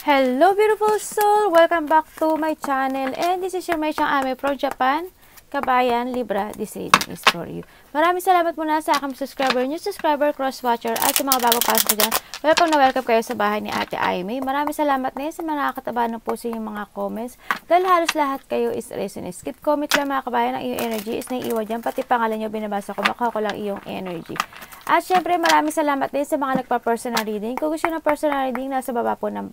Hello beautiful soul! Welcome back to my channel and this is your May Ame from Japan, Kabayan, Libra, this reading is for you. Maraming salamat muna sa aking subscriber, new subscriber, cross-watcher at sa mga bagong pasok dyan. Welcome kayo sa bahay ni Ate Aimee. Maraming salamat na sa mga nakakataba ng po sa inyong mga comments dahil halos lahat kayo is resonate. Skip comment lang mga kabayan, ang iyong energy is naiiwan dyan. Pati pangalan nyo binabasa ko, makuha ko lang iyong energy. At syempre maraming salamat din sa mga nagpa-personal reading. Kung gusto ng personal reading, nasa baba po ng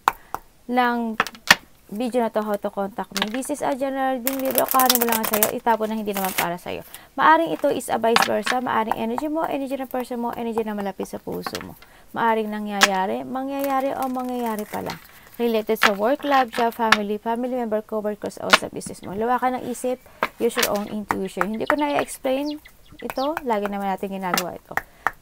video na to, how to contact me. This is a general reading, libro, kahanin mo lang sa'yo, itapon na hindi naman para sa'yo. Maaring ito is a vice versa, maaring energy mo, energy ng person mo, energy na malapit sa puso mo. Maaring mangyayari o mangyayari pala. Related sa work, love, job, family member, coworkers, o sa business mo. Lawakan ng isip, use your own intuition. Hindi ko na i-explain ito, lagi naman natin ginagawa ito.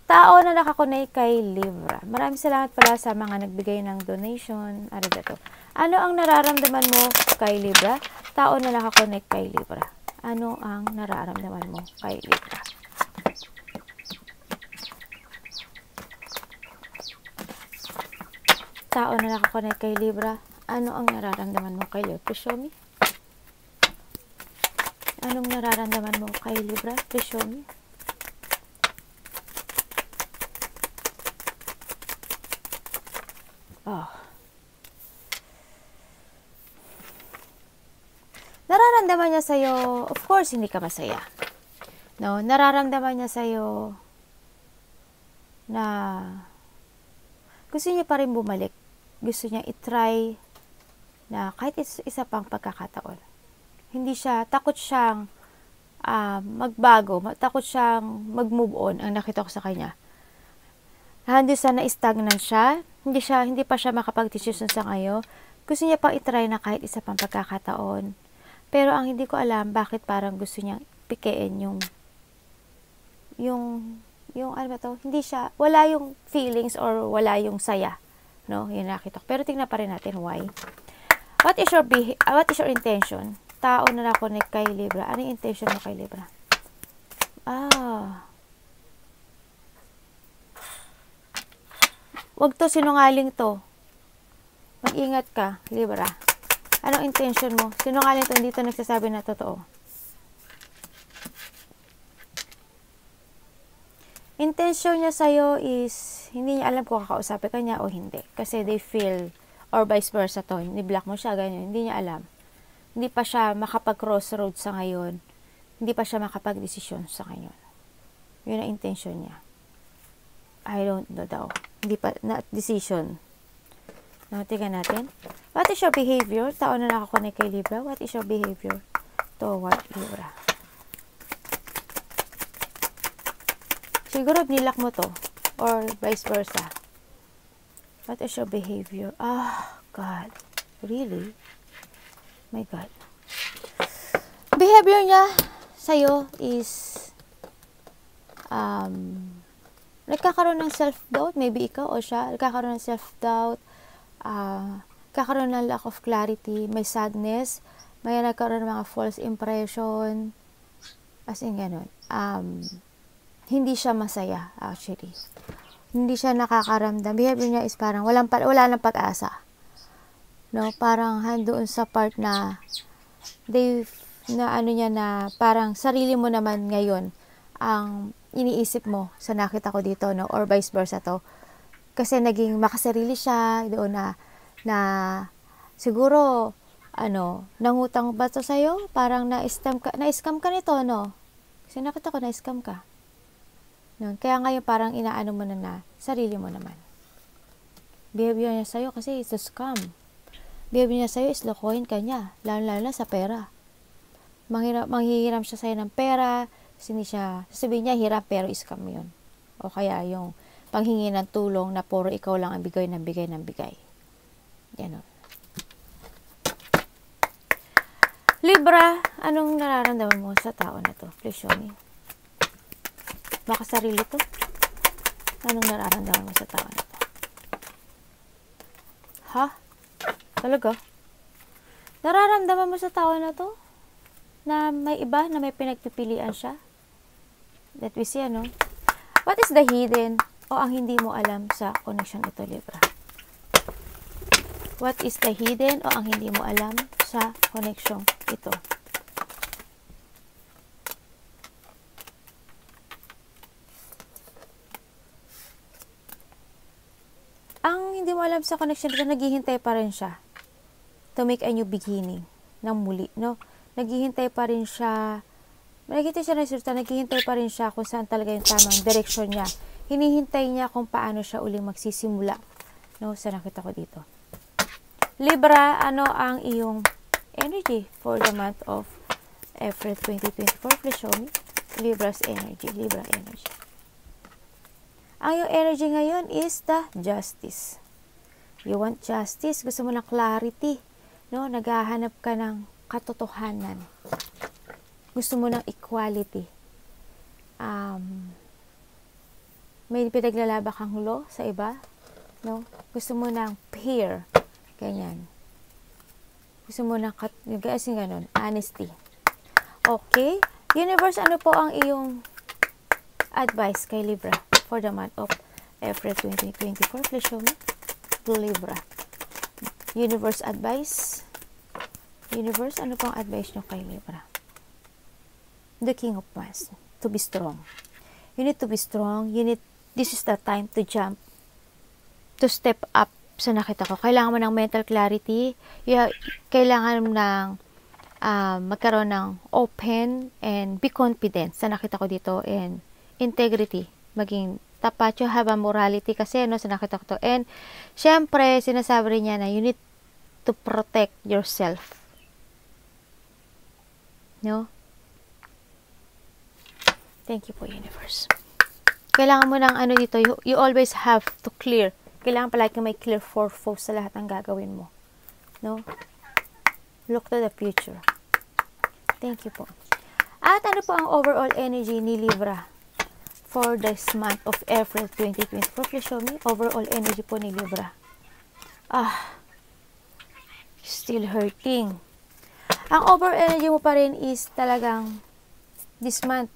Tao na nakakonay kay Libra. Maraming salamat pala sa mga nagbigay ng donation. Arigato. Ano ang nararamdaman mo kay Libra? Tao na nakakonay kay Libra. Ano ang nararamdaman mo kay Libra? Tao na nakakonay kay Libra. Ano ang nararamdaman mo kay Libra? Please show me. Anong nararamdaman mo kay Libra? Please show me. Oh. Nararamdaman niya sa'yo, of course, hindi ka masaya. No? Nararamdaman niya sa'yo na gusto niya pa rin bumalik. Gusto niya itry na kahit isa pang pagkakataon. Hindi siya, takot siyang magbago, takot siyang mag-move on, ang nakita ko sa kanya. Hindi siya na-stagnant siya, hindi pa siya makapag-decision sa ngayon. Gusto niya pang itry na kahit isa pang pagkakataon. Pero ang hindi ko alam, bakit parang gusto niyang pikein yung ano ba to? Hindi siya, wala yung feelings or wala yung saya. No? Yun nakita ko. Pero tingnan pa rin natin why. What is your intention? Tao na nakonect kay Libra. Ano yung intention mo kay Libra? Wag to, sinungaling to. Mag-ingat ka, Libra. Anong intention mo? Sinungaling to, hindi to nagsasabi na totoo. Intention niya sa'yo is, hindi niya alam kung kakausapin ka niya o hindi. Kasi they feel, or vice versa to, ni-block mo siya, ganyan. Hindi niya alam. Hindi pa siya makapag-crossroad sa ngayon. Hindi pa siya makapag-desisyon sa ngayon. Yun ang intention niya. I don't know daw. Hindi pa, not decision. Tingnan natin. What is your behavior? Tao na nakakonect kay Libra. What is your behavior toward Libra? Siguro nilak mo to. Or vice versa. What is your behavior? God. Really? My God. Behavior niya sa'yo is nagkakaroon ng self-doubt, maybe ikaw o siya, nagkakaroon ng self-doubt, nagkakaroon ng lack of clarity, may sadness, may nagkaroon ng mga false impression, as in ganun. Hindi siya masaya, actually. Hindi siya nakakaramdam. Behavior niya is parang wala ng pag-asa. No? Parang doon sa part na, na parang sarili mo naman ngayon, ang iniisip mo sa nakita ko dito, no? Or vice versa to. Kasi naging makasarili siya doon na siguro nangutang ba to sa'yo? Parang na-scam ka nito, no? Kasi nakita ko na-scam ka. No? Kaya ngayon parang inaano mo na sarili mo naman. Behavior niya sa'yo kasi it's a scam. Behavior niya sa'yo is lokohin ka niya. Lalo na sa pera. Manghihiram siya sa'yo ng pera. Hindi siya, sasabihin niya, hirap pero scam yun. O kaya yung panghingi ng tulong na puro ikaw lang ang bigay ng bigay. Yan o. Libra, anong nararamdaman mo sa tao na to? Please show me. Baka sarili to. Anong nararamdaman mo sa tao na to? Talaga? Nararamdaman mo sa tao na to? Na may iba, na may pinagpipilian siya? That we see, ano? What is the hidden o ang hindi mo alam sa connection ito, Libra? What is the hidden o ang hindi mo alam sa connection ito? Ang hindi mo alam sa connection ito, naghihintay pa rin siya to make a new beginning ng muli, no? Naghihintay pa rin siya, naghihintay siya ng resulta, naghihintay pa rin siya kung saan talaga yung tamang direction niya. Hinihintay niya kung paano siya uling magsisimula, no? Sa nakita ko dito. Libra, ano ang iyong energy for the month of April 2024? Please show me. Libra's energy. Libra energy. Ang iyong energy ngayon is the justice. You want justice. Gusto mo ng clarity. No? Naghahanap ka ng katotohanan. Gusto mo ng equality. May pinaglalaba kang law sa iba. No? Gusto mo ng peer. Ganyan. Gusto mo ng ganun, honesty. Okay. Universe, ano po ang iyong advice kay Libra for the month of April 2024? Please show me. Libra. Universe advice. Universe, ano po ang advice nyo kay Libra? The King of Wands. To be strong. You need to be strong. This is the time to jump. To step up. So, nakita ko, kailangan mo ng mental clarity, kailangan mo ng magkaroon ng open and be confident. Sa nakita ko dito, and integrity, maging tapat, you have a morality kasi, no, sa nakita ko to. And, syempre, sinasabi rin niya na you need to protect yourself. No? Thank you po, Universe. Kailangan mo ng ano dito, you always have to clear. Kailangan palagi may clear forecast sa lahat ng gagawin mo. No? Look to the future. Thank you po. At ano po ang overall energy ni Libra for this month of April 2024? Please show me. Overall energy po ni Libra. Still hurting. Ang overall energy mo pa rin is talagang this month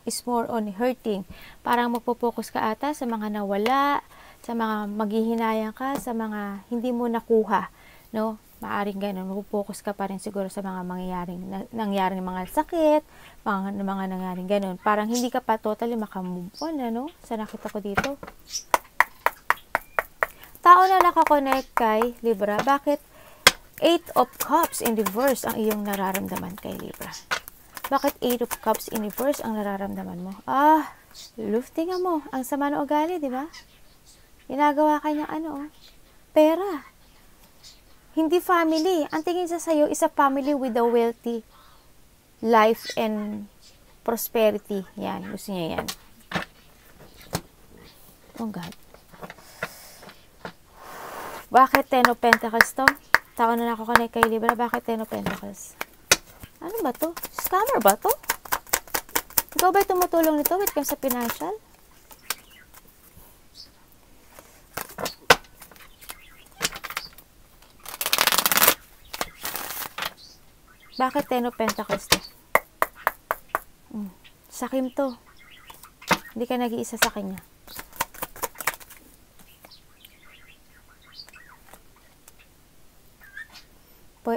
is more on hurting. Parang magpo-focus ka ata sa mga nawala, sa mga maghihinayang ka, sa mga hindi mo nakuha, no? Maaring ganun, mag-focus ka pa rin siguro sa mga nangyaring mga sakit, mga nangyaring ganun. Parang hindi ka pa totally makamove on, ano? Sa nakita ko dito. Tao na nakakonect kay Libra, bakit 8 of Cups in reverse ang iyong nararamdaman kay Libra? Bakit 8 of Cups in reverse ang nararamdaman mo? Lufting mo, ang sama ng ugali, di ba? Ginagawa ka niya pera. Hindi family. Ang tingin sa sayo is a family with a wealthy life and prosperity. Yan. Gusto niya yan. Oh God. Bakit 10 of Pentacles to? Tao na nakakonect kay Libra. Bakit 10 of Pentacles? Ano ba to? Scammer ba to? Ikaw ba tumutulong nito when it comes sa financial? Bakit 10 of Pentacles to? Sakim to. Hindi ka nag-iisa sa kanya.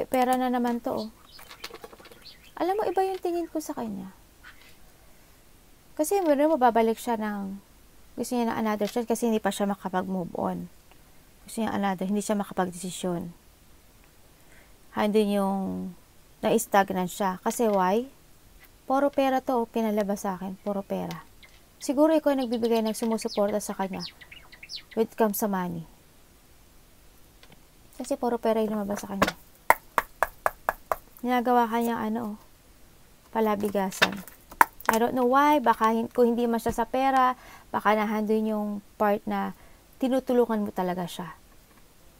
Pera na naman to, Alam mo, iba yung tingin ko sa kanya. Kasi mababalik siya gusto niya ng another shot kasi hindi pa siya makapag-move on. Gusto niya hindi siya makapag-desisyon. Handin yung na-stagnant siya. Kasi why? Puro pera to, pinalabas sa akin. Puro pera. Siguro ikaw ay nagbibigay ng sumusuporta sa kanya when it comes sa money. Kasi puro pera yung lumabas sa kanya. Ginagawa kanyang palabigasan. I don't know why. Baka kung hindi man siya sa pera, baka nahandun yung part na tinutulungan mo talaga siya.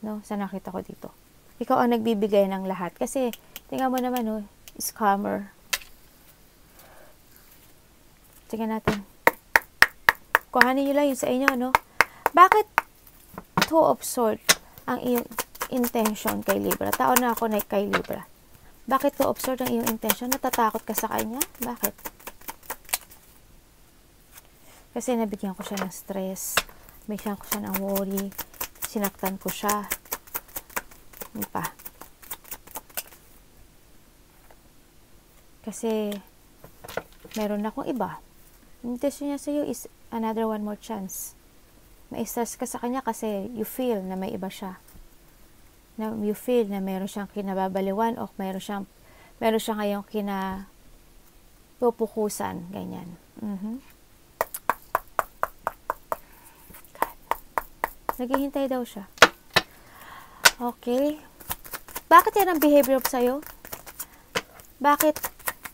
No? Sa nakita ko dito. Ikaw ang nagbibigay ng lahat. Kasi, tingnan mo naman, scammer. Tingnan natin. Kuhanin nyo lang yun sa inyo, Bakit 2 of Swords ang iyong intention kay Libra? Tao na ako na kay Libra. Bakit 2 of Swords ang iyong intention? Natatakot ka sa kanya? Bakit? Kasi nabigyan ko siya ng stress. Bigyan ko siya ng worry. Sinaktan ko siya. Hindi pa. Kasi, meron akong iba. Intention niya sa'yo is another one more chance. Ma-stress ka sa kanya kasi you feel na may iba siya. Na you feel na meron siyang kinababaliwan o meron siyang ngayong pupukusan. Ganyan. Naghihintay daw siya. Okay. Bakit yan ang behavior sa'yo? Bakit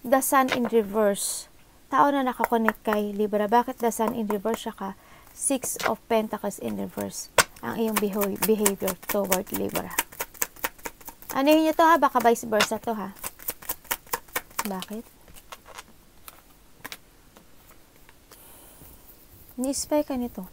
the sun in reverse? Tao na nakakonect kay Libra. Bakit the sun in reverse siya ka? 6 of Pentacles in reverse. Ang iyong behavior toward Libra. Ano yun ito ha? Baka vice versa to ha? Bakit? Ni-spy ka nito.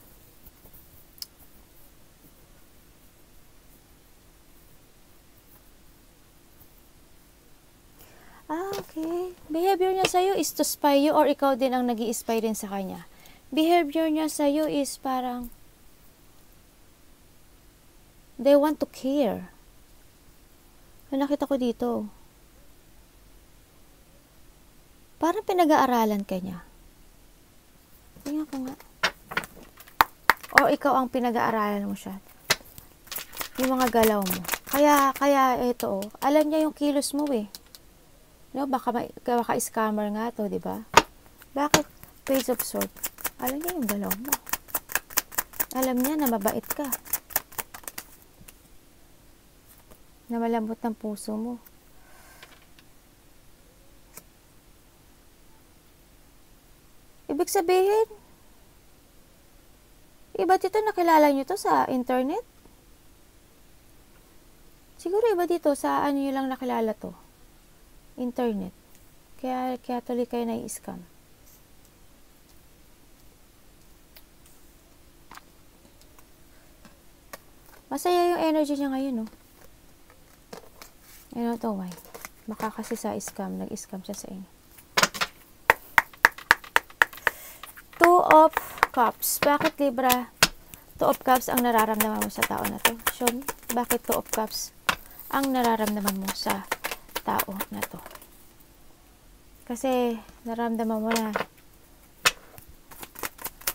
Okay. Behavior niya sa'yo is to spy you or ikaw din ang nag-i-spy din sa kanya. Behavior niya sa'yo is parang they want to care. Nakita ko dito. Parang pinag-aaralan ka niya. Tingnan ko nga. O ikaw ang pinag-aaralan mo siya. Yung mga galaw mo. Kaya ito, alam niya yung kilos mo eh. No, baka scammer nga to, di ba? Bakit? Page of Swords. Alam niya yung galaw mo. Alam niya na mabait ka. Na malambot ng puso mo. Ibig sabihin, iba dito nakilala nyo to sa internet? Siguro iba dito sa ano nyo lang nakilala to. Internet. Kaya tuloy kayo na-i-scam. Masaya yung energy niya ngayon, no? Ano to, why? Baka kasi sa scam, nag-scam siya sa inyo. 2 of Cups. Bakit, Libra? 2 of Cups ang nararamdaman mo sa tao na to? Show me. Bakit 2 of Cups ang nararamdaman mo sa tao na to? Kasi nararamdaman mo na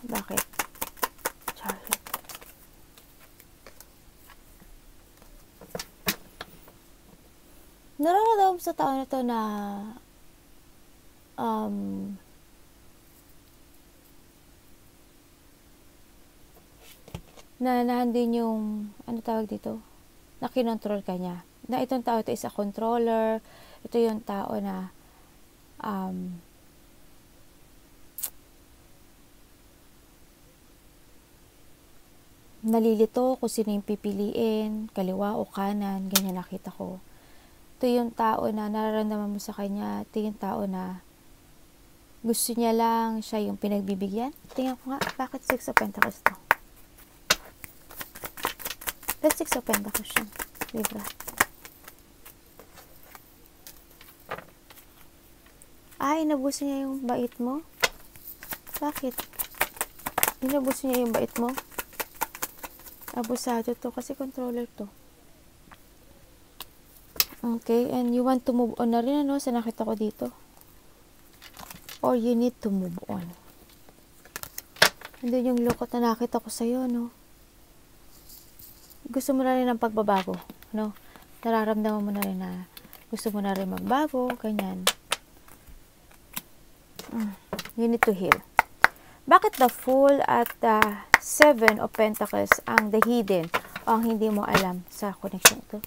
bakit? Charlotte. Nararamdaman mo sa tao na to na nandun yung ano tawag dito? Na kinontrol ka niya. Na itong tao ito is a controller. Ito yung tao na nalilito kung sino yung pipiliin, kaliwa o kanan, ganyan nakita ko. Ito yung tao na nararamdaman mo sa kanya. Ito yung tao na gusto niya lang siya yung pinagbibigyan. Tingnan ko nga, bakit 6 of Pentacles to? Bakit 6 of Pentacles siya? Libra. Inabuso niya yung bait mo? Bakit? Inabuso niya yung bait mo? Abusado to kasi controller to. Okay, and you want to move on na rin, ano? Sa nakita ko dito. Or you need to move on. Andun yung lukot na nakita ko sa'yo, no? Gusto mo na rin ng pagbabago, no? Nararamdaman mo na rin na gusto mo na rin magbago, ganyan. You need to heal. Bakit the Fool at the 7 of Pentacles ang the hidden o ang hindi mo alam sa connection ito?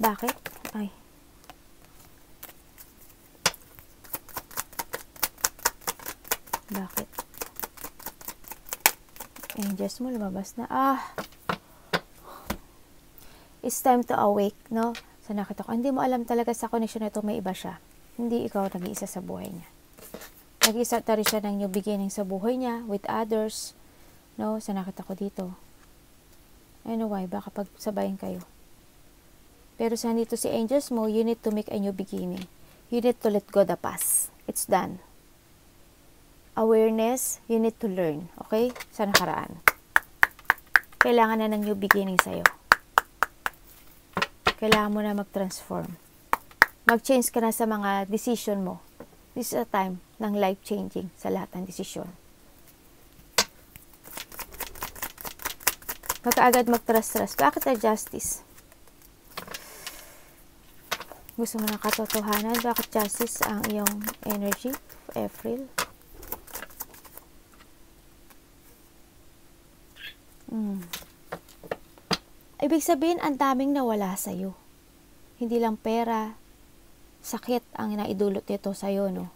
Bakit? Ay. Bakit? Angels mo lumabas na. It's time to awake, no? So nakita ko, hindi mo alam talaga sa connection na ito may iba siya. Hindi ikaw nag-iisa sa buhay niya. Nag-i-start na rin siya ng new beginning sa buhay niya with others. No? Sa nakita ko dito. Anyway, baka pagsabayin kayo. Pero sa nandito si angels mo, you need to make a new beginning. You need to let go the past. It's done. Awareness, you need to learn. Okay? Sa nakaraan. Kailangan na ng new beginning sa'yo. kailangan mo na mag-transform. Mag-change ka na sa mga decision mo. This is a time ng life-changing sa lahat ng desisyon. Huwag ka agad mag-trust. Bakit na justice? Gusto mo ng katotohanan? Bakit justice ang iyong energy? April. Ibig sabihin, ang daming nawala sa'yo. Hindi lang pera, sakit ang naidulot nito sa'yo, no?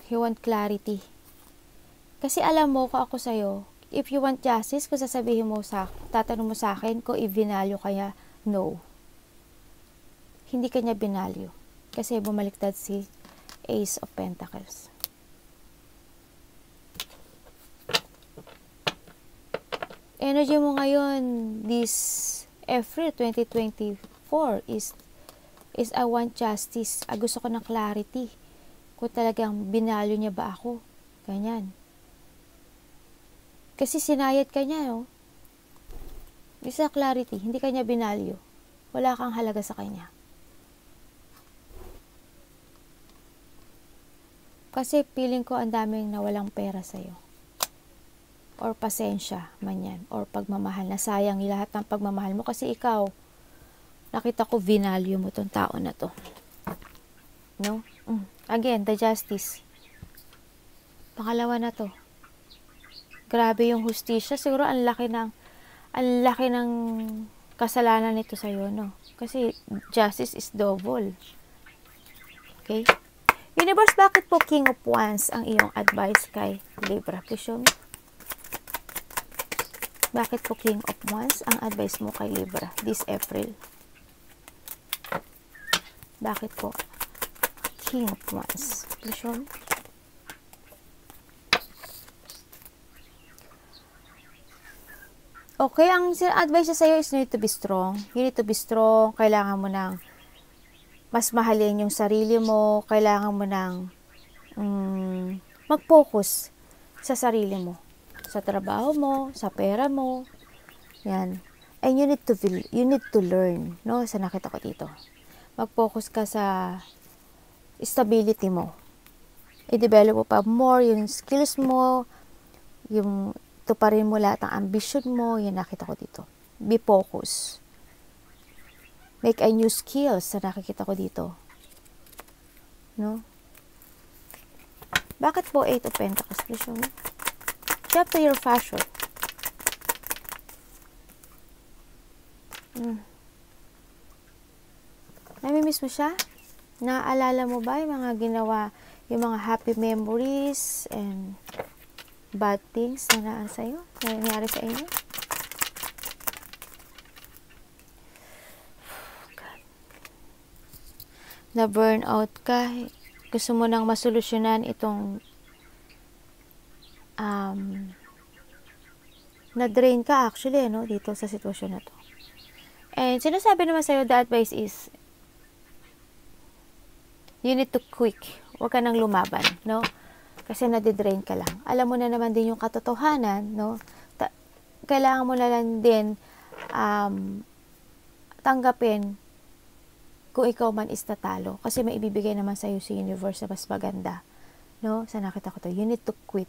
You want clarity. Kasi alam mo, kung ako sa'yo, if you want justice, kung sasabihin mo tatanong mo sa akin kung i-vinalyo kaya, no. Hindi kanya binalyo. Kasi bumaliktad si Ace of Pentacles. Energy mo ngayon, this April 2024 is I want justice. Gusto ko ng clarity. Kung talagang binalyo niya ba ako. Ganyan. Kasi sinayad ka niya, no? Isa clarity. Hindi kanya binalyo. Wala kang halaga sa kanya. Kasi feeling ko ang daming nawalang pera sa'yo. Or pasensya man yan. Or pagmamahal. Nasayang lahat ng pagmamahal mo. Kasi ikaw, nakita ko vinalyo mo tong tao na to. No? Again, the justice. Pangalawa na to. Grabe yung hustisya. Siguro ang laki ng kasalanan nito sa'yo, no? Kasi justice is double. Okay? Universe, bakit po King of Wands ang iyong advice kay Libra? Please show me. Bakit po King of Wands ang advice mo kay Libra this April? Bakit po King of Wands? Please show me. Okay, ang advice sa iyo is you need to be strong. You need to be strong. Kailangan mo ng mas mahalin yung sarili mo. Kailangan mo ng mag-focus sa sarili mo. Sa trabaho mo, sa pera mo. Yan. And you need to learn, no? Sa nakita ko dito. Mag-focus ka sa stability mo. I-develop mo pa more yung skills mo, yung tuparin mo lahat ng ambition mo, yan nakita ko dito. Be focused. Make a new skills sa nakikita ko dito. No? Bakit po 8 of Pentacles? Please show me. Check to your fashion. Namimiss mo siya? Naaalala mo ba yung mga ginawa, yung mga happy memories and bad things na naan sa'yo? Na nangyari sa inyo? Na burnout ka. Gusto mo nang masolusyonan itong na-drain ka actually, no? Dito sa sitwasyon na to. And sinasabi naman sa'yo, the advice is you need to quick. Huwag ka nang lumaban, no? Kasi nadidrain ka lang. Alam mo na naman din yung katotohanan, no? Kailangan mo na lang din tanggapin kung ikaw man is tatalo. Kasi may ibibigay naman sa'yo si universe na mas maganda, no? Sa nakita ko to, you need to quit.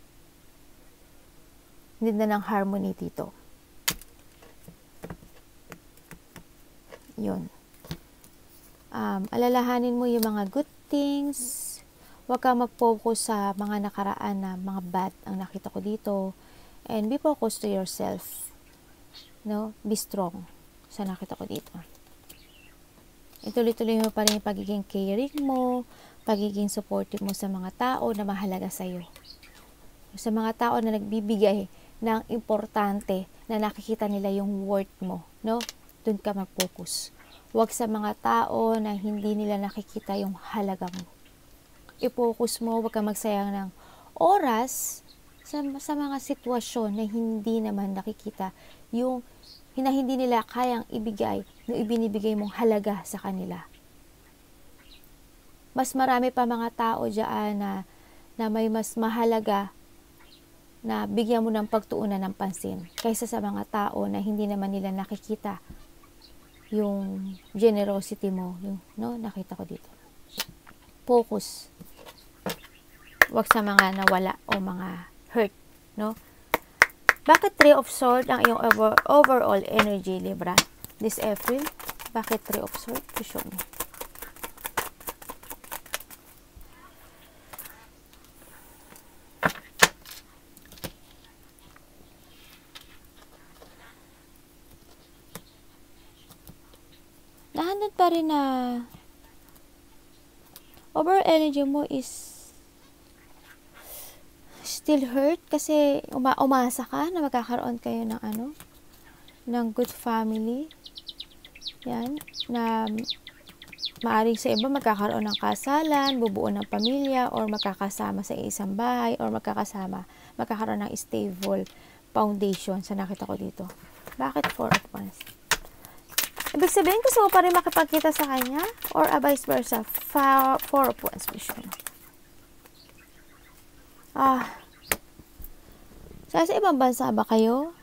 Need na ng harmony dito. Yun. Alalahanin mo yung mga good things. Huwag ka mag-focus sa mga nakaraan na mga bad ang nakita ko dito. And be focused to yourself. No? Be strong sa nakita ko dito. Ituloy-tuloy mo pa rin yung pagiging caring mo, pagiging supportive mo sa mga tao na mahalaga sa'yo. Sa mga tao na nagbibigay ng importante na nakikita nila yung worth mo. No? Doon ka mag-focus. Huwag sa mga tao na hindi nila nakikita yung halaga mo. I-focus mo, huwag ka magsayang ng oras sa mga sitwasyon na hindi naman nakikita yung hindi nila kayang ibigay no ibinibigay mong halaga sa kanila. Mas marami pa mga tao dyan na may mas mahalaga na bigyan mo ng pagtuunan ng pansin kaysa sa mga tao na hindi naman nila nakikita yung generosity mo, yung, no, nakita ko dito. Focus. Wag sa mga nawala o mga hurt, no? Bakit 3 of Swords ang iyong overall energy, Libra, this April? Bakit 3 of Swords? To show me. Nahandod pa rin na overall energy mo is still hurt kasi umasa ka na magkakaroon kayo ng ng good family. Yan, na maaring sa iba magkakaroon ng kasalan, bubuo ng pamilya, or magkakasama sa isang bahay, or magkakaroon ng stable foundation sa nakita ko dito. Bakit 4 of Wands? Ibig sabihin, gusto mo pa rin makipagkita sa kanya? Or vice versa? 4 of Wands vision. Sa ibang bansa ba kayo?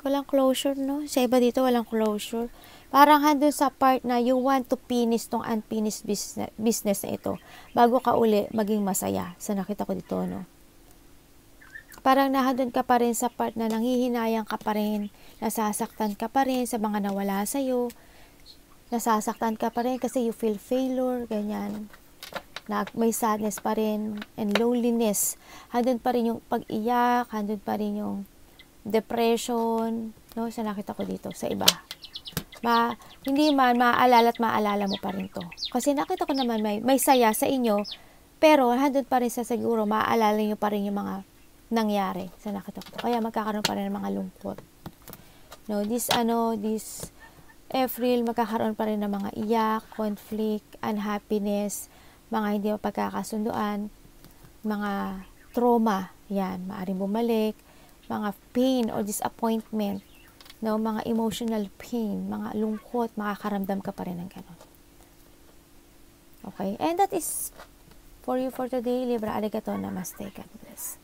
Walang closure, no? Sa iba dito, walang closure. Parang handun sa part na you want to finish tong unfinished business na ito bago ka uli maging masaya. Sa nakita ko dito, no? Parang nahandun ka pa rin sa part na nanghihinayang ka pa rin, nasasaktan ka pa rin sa mga nawala sa'yo, nasasaktan ka pa rin kasi you feel failure, ganyan. May sadness pa rin and loneliness. Handun pa rin yung pag-iyak, handun pa rin yung depression, no? Sa nakita ko dito, sa iba. Hindi man maaalala at maalala mo pa rin to. Kasi nakita ko naman may saya sa inyo, pero handun pa rin sa siguro, maaalala nyo pa rin yung mga nangyari sa nakita ko. Kaya magkakaroon pa rin ng mga lungkot. No, this April, magkakaroon pa rin ng mga iyak, conflict, unhappiness, mga hindi mapagkakasunduan, mga trauma, yan, maaaring bumalik, mga pain or disappointment, no, mga emotional pain, mga lungkot, makakaramdam ka pa rin ng ganun. Okay, and that is for you for today, Libra. Arigato, namaste, God bless.